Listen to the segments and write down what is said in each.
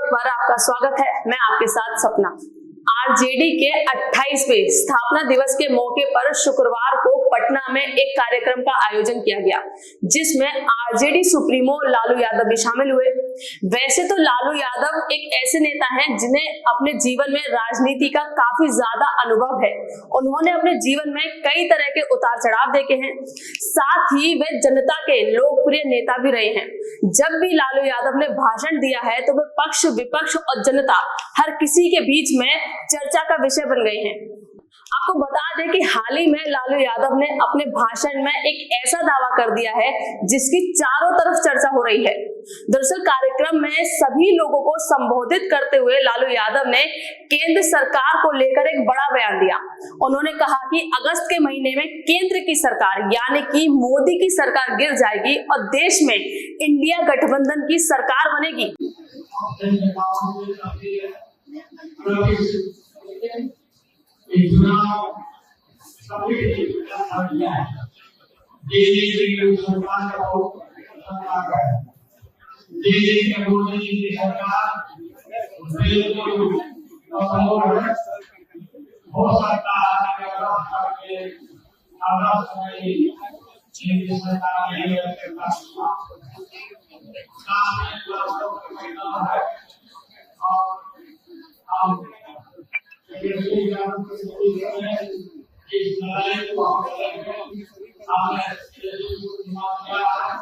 Network पर आपका स्वागत है। मैं आपके साथ सपना। आरजेडी के 28वें स्थापना दिवस के मौके पर शुक्रवार को पटना में एक कार्यक्रम का आयोजन किया गया, जिसमें आरजेडी सुप्रीमो लालू यादव भी शामिल हुए। वैसे तो लालू यादव एक ऐसे नेता हैं जिन्हें अपने जीवन में राजनीति का काफी ज्यादा अनुभव है। उन्होंने अपने जीवन में कई तरह के उतार चढ़ाव देखे हैं, साथ ही वे जनता के लोकप्रिय नेता भी रहे हैं। जब भी लालू यादव ने भाषण दिया है तो वे पक्ष, विपक्ष और जनता हर किसी के बीच में चर्चा का विषय बन गए हैं। आपको बता दें कि हाल ही में लालू यादव ने अपने भाषण में एक ऐसा दावा कर दिया है जिसकी चारों तरफ चर्चा हो रही है। दरअसल कार्यक्रम में सभी लोगों को संबोधित करते हुए लालू यादव ने केंद्र सरकार को लेकर एक बड़ा बयान दिया। उन्होंने कहा कि अगस्त के महीने में केंद्र की सरकार यानी कि मोदी की सरकार गिर जाएगी और देश में इंडिया गठबंधन की सरकार बनेगी। हो सकता है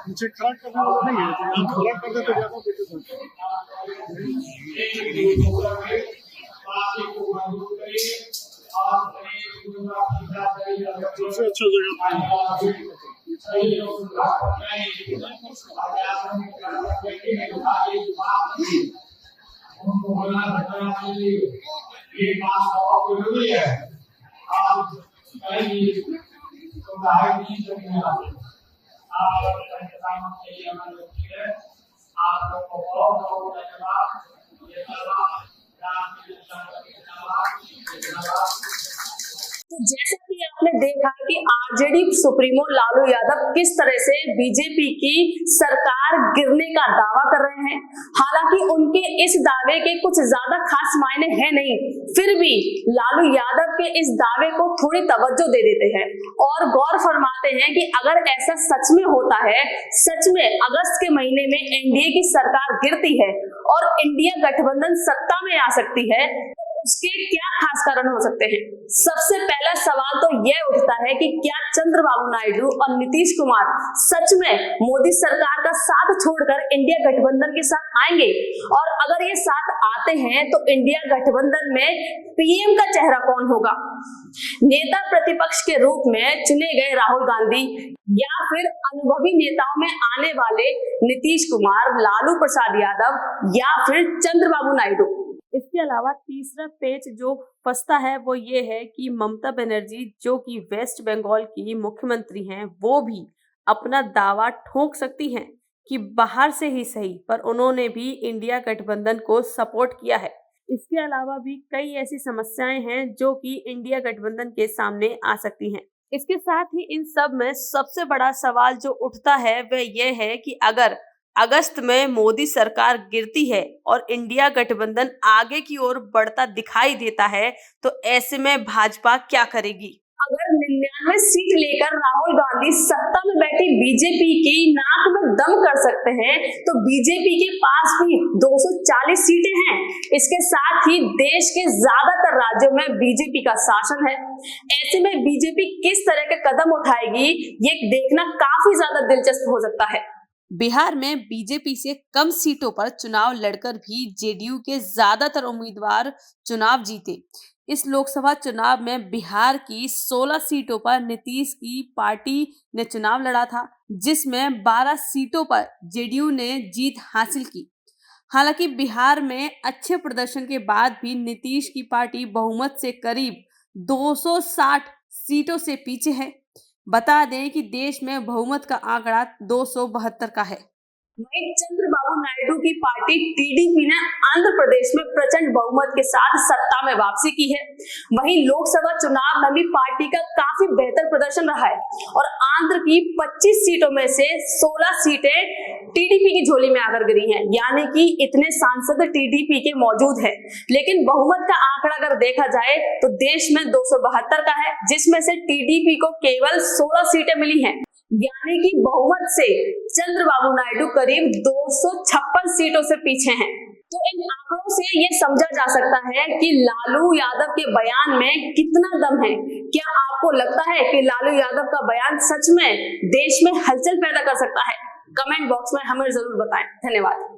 मुझे खड़ा करना नहीं है, आप खड़ा कर देते ज्यादा सबसे अच्छा तो जैसा कि आपने देखा कि आरजेडी सुप्रीमो लालू यादव किस तरह से बीजेपी की सरकार गिरने का दावा कर रहे हैं। हालांकि उनके इस दावे के कुछ ज्यादा खास मायने हैं नहीं, फिर भी लालू यादव के इस दावे को थोड़ी तवज्जो दे देते हैं और गौर फरमाते हैं कि अगर ऐसा सच में होता है, सच में अगस्त के महीने में एनडीए की सरकार गिरती है और इंडिया गठबंधन सत्ता में आ सकती है, उसके क्या खास कारण हो सकते हैं। सबसे पहला सवाल तो यह उठता है कि क्या चंद्रबाबू नायडू और नीतीश कुमार सच में मोदी सरकार का साथ छोड़कर इंडिया गठबंधन के साथ आएंगे, और अगर ये साथ आते हैं तो इंडिया गठबंधन में पीएम का चेहरा कौन होगा। नेता प्रतिपक्ष के रूप में चुने गए राहुल गांधी या फिर अनुभवी नेताओं में आने वाले नीतीश कुमार, लालू प्रसाद यादव या फिर चंद्रबाबू नायडू। इसके अलावा तीसरा पेच जो फंसता है वो ये है कि ममता बनर्जी, जो कि वेस्ट बंगाल की मुख्यमंत्री हैं, वो भी अपना दावा ठोक सकती हैं कि बाहर से ही सही पर उन्होंने भी इंडिया गठबंधन को सपोर्ट किया है। इसके अलावा भी कई ऐसी समस्याएं हैं जो कि इंडिया गठबंधन के सामने आ सकती हैं। इसके साथ ही इन सब में सबसे बड़ा सवाल जो उठता है वह यह है कि अगर अगस्त में मोदी सरकार गिरती है और इंडिया गठबंधन आगे की ओर बढ़ता दिखाई देता है तो ऐसे में भाजपा क्या करेगी। अगर 99 सीट लेकर राहुल गांधी सत्ता में बैठी बीजेपी की नाक में दम कर सकते हैं तो बीजेपी के पास भी 240 सीटें हैं। इसके साथ ही देश के ज्यादातर राज्यों में बीजेपी का शासन है। ऐसे में बीजेपी किस तरह के कदम उठाएगी, ये देखना काफी ज्यादा दिलचस्प हो सकता है। बिहार में बीजेपी से कम सीटों पर चुनाव लड़कर भी जेडीयू के ज्यादातर उम्मीदवार चुनाव जीते। इस लोकसभा चुनाव में बिहार की 16 सीटों पर नीतीश की पार्टी ने चुनाव लड़ा था, जिसमें 12 सीटों पर जेडीयू ने जीत हासिल की। हालांकि बिहार में अच्छे प्रदर्शन के बाद भी नीतीश की पार्टी बहुमत से करीब 260 सीटों से पीछे है। बता दें कि देश में बहुमत का आंकड़ा 272 का है। वहीं चंद्रबाबू नायडू की पार्टी टीडीपी ने आंध्र प्रदेश में प्रचंड बहुमत बहुमत के साथ सत्ता में वापसी की है। वहीं लोकसभा चुनाव में भी पार्टी का काफी बेहतर प्रदर्शन रहा है और आंध्र की 25 सीटों में से 16 सीटें टीडीपी की झोली में आकर गिरी हैं, यानी कि इतने सांसद टीडीपी के मौजूद हैं। लेकिन बहुमत का आंकड़ा अगर देखा जाए तो देश में 272 का है, जिसमें से टीडीपी को केवल 16 सीटें मिली हैं, यानी कि बहुमत से चंद्रबाबू नायडू करीब 256 सीटों से पीछे हैं। तो इन आंकड़ों से ये समझा जा सकता है कि लालू यादव के बयान में कितना दम है। क्या आपको लगता है कि लालू यादव का बयान सच में देश में हलचल पैदा कर सकता है? कमेंट बॉक्स में हमें जरूर बताएं। धन्यवाद।